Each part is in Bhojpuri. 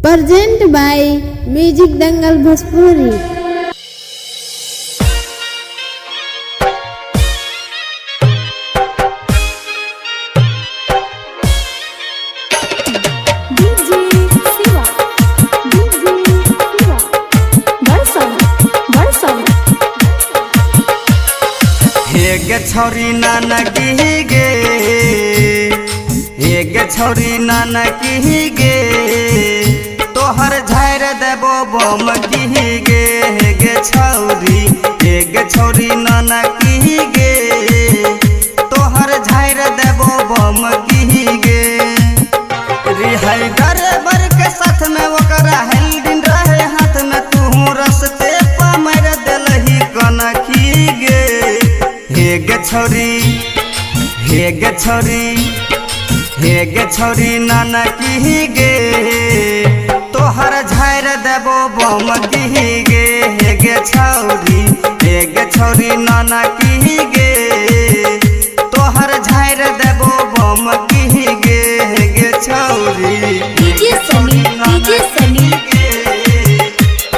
प्रेजेंट बाय म्यूजिक दंगल भोजपुरी। गे छौरी नाना की गे, गे छौरी नाना की गे, तोहर झाड़ देबो बम की गे। गे छौरी नाना की गे, तोहर झाड़ देबो बम की गे। रिहाई ड्राइवर के साथ में ओकरा हेल्डिन रहे हाथ में, तू रस्ते पर मार देलही कनखी गे। गे छौरी नाना की गे, तोहर झाड़ देबो बम की गे। गे छौरी नाना की गे, तोहर झाड़ देबो बम की गे। गे छौरी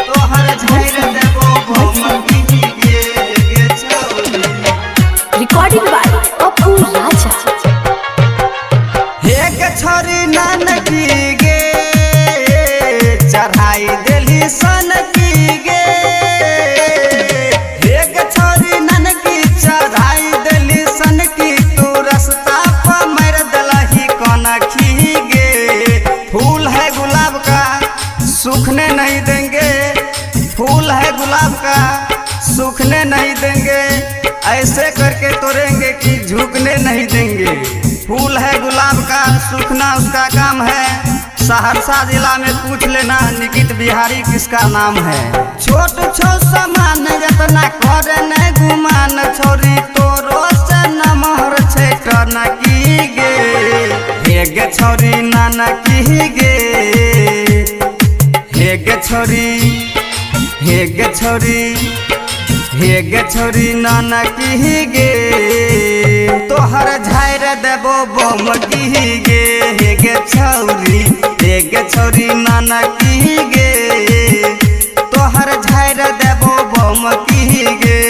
तोहर झाड़ देबो बम की गे। गे छौरी रिकॉर्डिंग बाय पप्पू राजा। गे छौरी नाना की गे, चढ़ाई देली सन की गे। गे छौरी नाना की चढ़ाई देली सन की, तू रास्ता पर मार देलही कनखी गे। फूल है गुलाब का सूखने नहीं देंगे, फूल है गुलाब का सूखने नहीं देंगे, ऐसे करके तोड़ेंगे कि झुकने नहीं देंगे। फूल है गुलाब का सूखना उसका काम है, सहरसा जिला में पूछ लेना निकित बिहारी किसका नाम है। छोट छोट सामान जतना करे नहीं गुमान, छोरी तोरो से नमहर छै करना की गे। गे छौरी नाना की गे, गे छौरी नाना की गे, तोहर झाड़ देबो बम की गे। गे छौरी नाना की गे, तोहर झाड़ देबो बम की गे।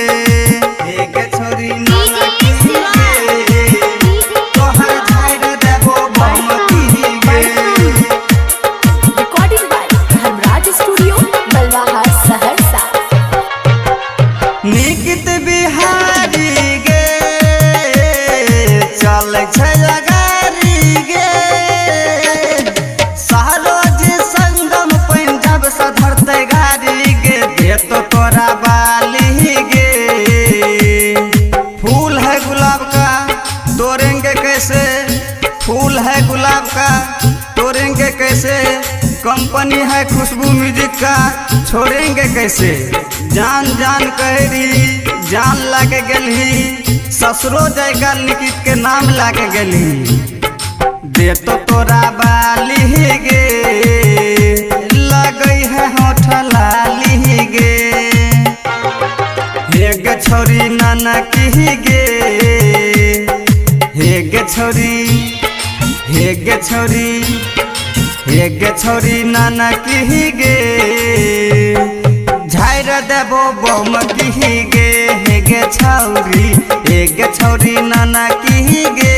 गे छौरी नाना की गे, तोहर झाड़ देबो बम की गे। Recording by Dharmraj studio Balwaha Saharsa. Nikit Bihari गे, चल गाड़ी गे। सहरोज संगम पंजाब से धरते गाड़ी गे, दे तो तोरा बाली गे। फूल है गुलाब का तोड़ेंगे कैसे, फूल है गुलाब का तोड़ेंगे कैसे, कंपनी है खुशबू म्यूजिक का छोड़ेंगे कैसे। जान जान कहरी जान लागे गेलही, ससुरो जयगा निकित के नाम लागे गेलही। दे तो तोरा बाली गे, लगई है होठ लाली गे। गे छौरी नाना की गे, गे छौरी नाना की गे, झाड़ देबो बम की गे। गे छौरी नाना की गे,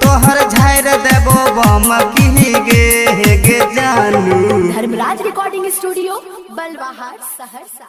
तोहर झाड़ देबो बम की गे। गे जानू धर्मराज रिकॉर्डिंग स्टूडियो बलवाहा सहरसा।